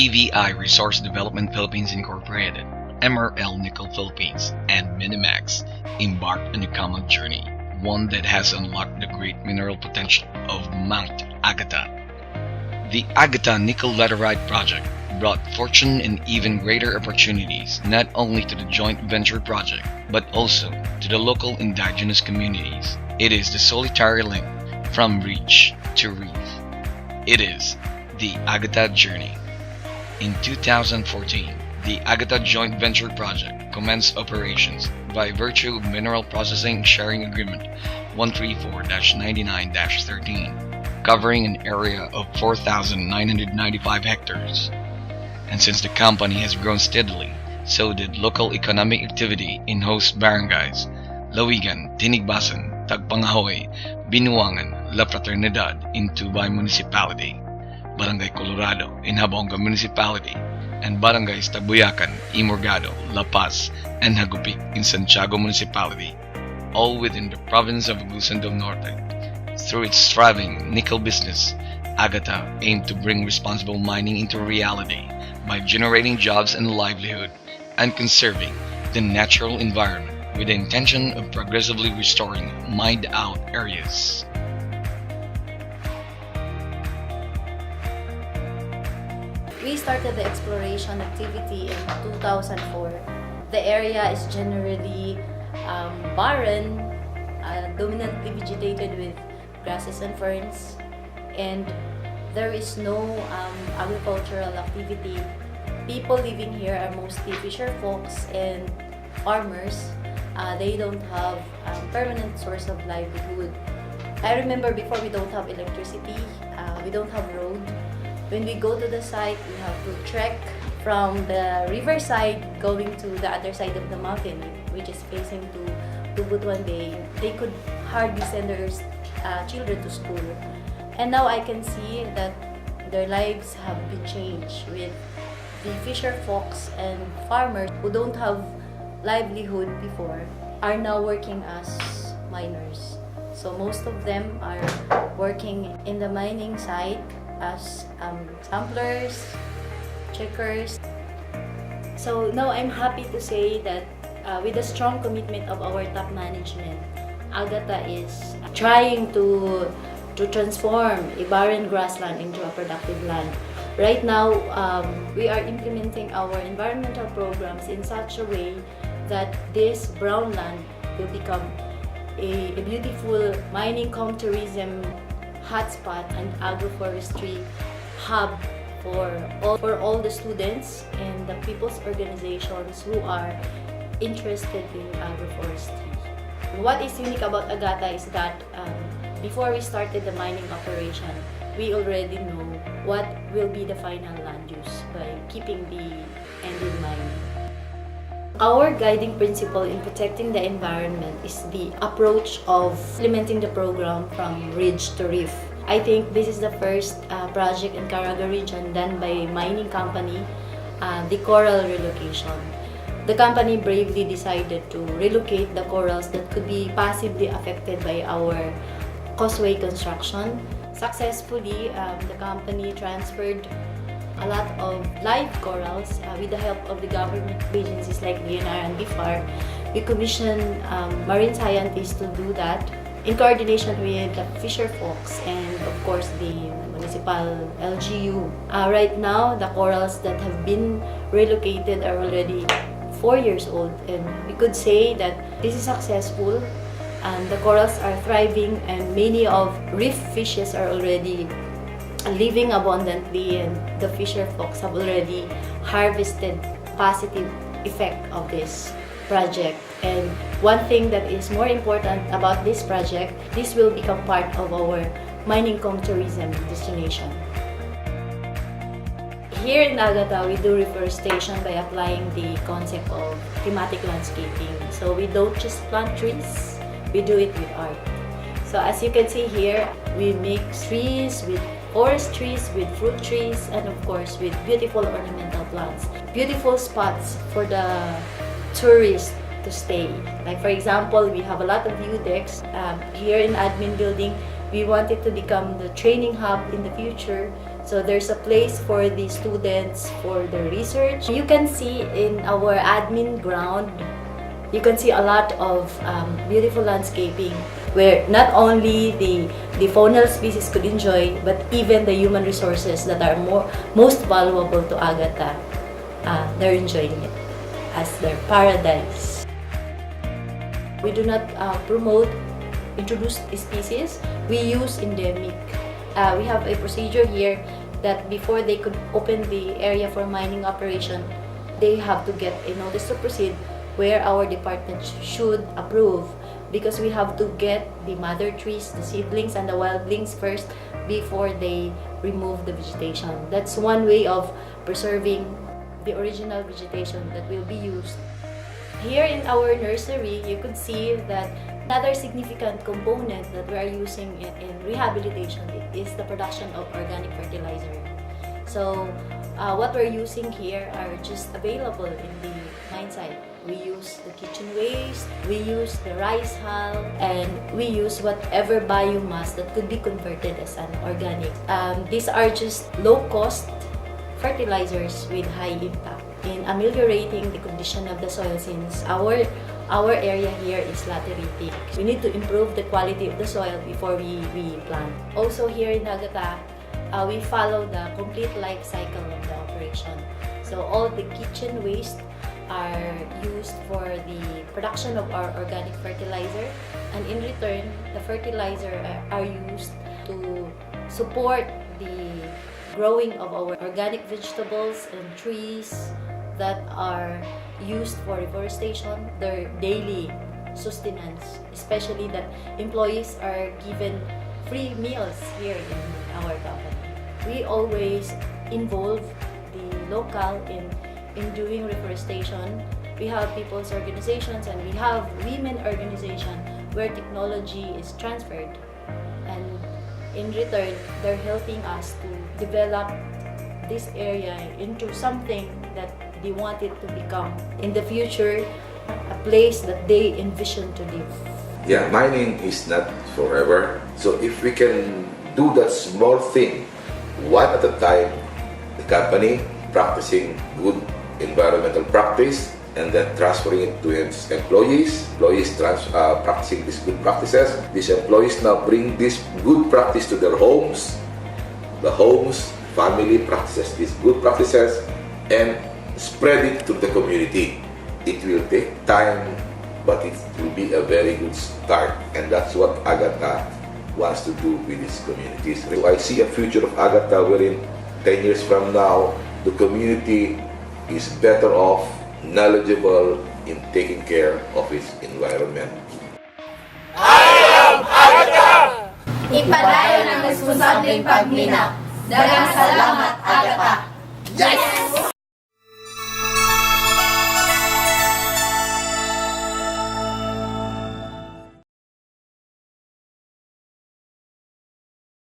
PVI Resource Development Philippines Incorporated, MRL Nickel Philippines, and Minimax embarked on a common journey, one that has unlocked the great mineral potential of Mount AGATA. The AGATA Nickel Laterite project brought fortune and even greater opportunities not only to the joint venture project but also to the local indigenous communities. It is the solitary link from reach to reef. It is the AGATA journey. In 2014, the AGATA joint venture project commenced operations by virtue of Mineral Processing Sharing Agreement 134-99-13, covering an area of 4,995 hectares. And since the company has grown steadily, so did local economic activity in host barangays Lawigan, Tinigbasan, Tagpangahoy, Binuangan, La Fraternidad in Tubay Municipality, Barangay Colorado in Habonga Municipality, and Barangays Tabuyacan, Imorgado, La Paz, and Hagupit in Santiago Municipality, all within the province of Agusan del Norte. Through its thriving nickel business, AGATA aimed to bring responsible mining into reality by generating jobs and livelihood and conserving the natural environment with the intention of progressively restoring mined-out areas. We started the exploration activity in 2004. The area is generally barren, dominantly vegetated with grasses and ferns, and there is no agricultural activity. People living here are mostly fisher folks and farmers. They don't have permanent source of livelihood. I remember before we don't have electricity, we don't have road. When we go to the site, we have to trek from the riverside going to the other side of the mountain, which is facing to Butuan Bay. They could hardly send their children to school. And now I can see that their lives have been changed with the fisher folks and farmers who don't have livelihood before are now working as miners. So most of them are working in the mining site as samplers, checkers. So now I'm happy to say that with the strong commitment of our top management, AGATA is trying to transform a barren grassland into a productive land. Right now, we are implementing our environmental programs in such a way that this brown land will become a beautiful mining tourism hotspot and agroforestry hub for all the students and the people's organizations who are interested in agroforestry. What is unique about AGATA is that before we started the mining operation, we already know what will be the final land use by keeping the end in mind. Our guiding principle in protecting the environment is the approach of implementing the program from ridge to reef. I think this is the first project in Caraga region done by a mining company, the coral relocation. The company bravely decided to relocate the corals that could be possibly affected by our causeway construction. Successfully, the company transferred a lot of live corals with the help of the government agencies like DNR and BIFAR. We commissioned marine scientists to do that in coordination with the fisher folks and of course the municipal LGU. Right now, the corals that have been relocated are already 4 years old, and we could say that this is successful and the corals are thriving and many of reef fishes are already living abundantly, and the fisher folks have already harvested positive effect of this project. And one thing that is more important about this project, this will become part of our mining tourism destination. Here in AGATA, we do reforestation by applying the concept of thematic landscaping. So we don't just plant trees, we do it with art. So as you can see here, we mix trees with forest trees, with fruit trees, and of course with beautiful ornamental plants. Beautiful spots for the tourists to stay. Like for example, we have a lot of view decks. Here in admin building, we want it to become the training hub in the future So there's a place for the students for the research. You can see in our admin ground, you can see a lot of beautiful landscaping where not only the faunal species could enjoy, but even the human resources that are most valuable to AGATA, they're enjoying it as their paradise. We do not promote introduced species, we use endemic. We have a procedure here that before they could open the area for mining operation, they have to get a notice to proceed where our department should approve, because we have to get the mother trees, the seedlings, and the wildlings first before they remove the vegetation. That's one way of preserving the original vegetation that will be used. Here in our nursery, you could see that another significant component that we are using in rehabilitation is the production of organic fertilizer. So what we're using here are just available in the mine site. We use the kitchen waste, we use the rice hull, and we use whatever biomass that could be converted as an organic. These are just low-cost fertilizers with high impact in ameliorating the condition of the soil, since our area here is lateritic. We need to improve the quality of the soil before we plant. Also here in AGATA, we follow the complete life cycle of the operation. So all the kitchen waste are used for the production of our organic fertilizer, and in return, the fertilizer are used to support the growing of our organic vegetables and trees that are used for reforestation, their daily sustenance, especially that employees are given free meals here in our company. We always involve the local in doing reforestation. We have people's organizations and we have women organization where technology is transferred, and in return they're helping us to develop this area into something that they want it to become in the future, a place that they envision to live. Yeah, mining is not forever, so if we can do that small thing one at a time, the company practicing good environmental practice and then transferring it to its employees, practicing these good practices. These employees now bring this good practice to their homes. The homes, family practices these good practices and spread it to the community. It will take time, but it will be a very good start, and that's what AGATA wants to do with its communities. So I see a future of AGATA wherein 10 years from now, the community is better off, knowledgeable in taking care of its environment. Ipadayon ang responsableng pagmina. Daghang salamat, AGATA. Yes!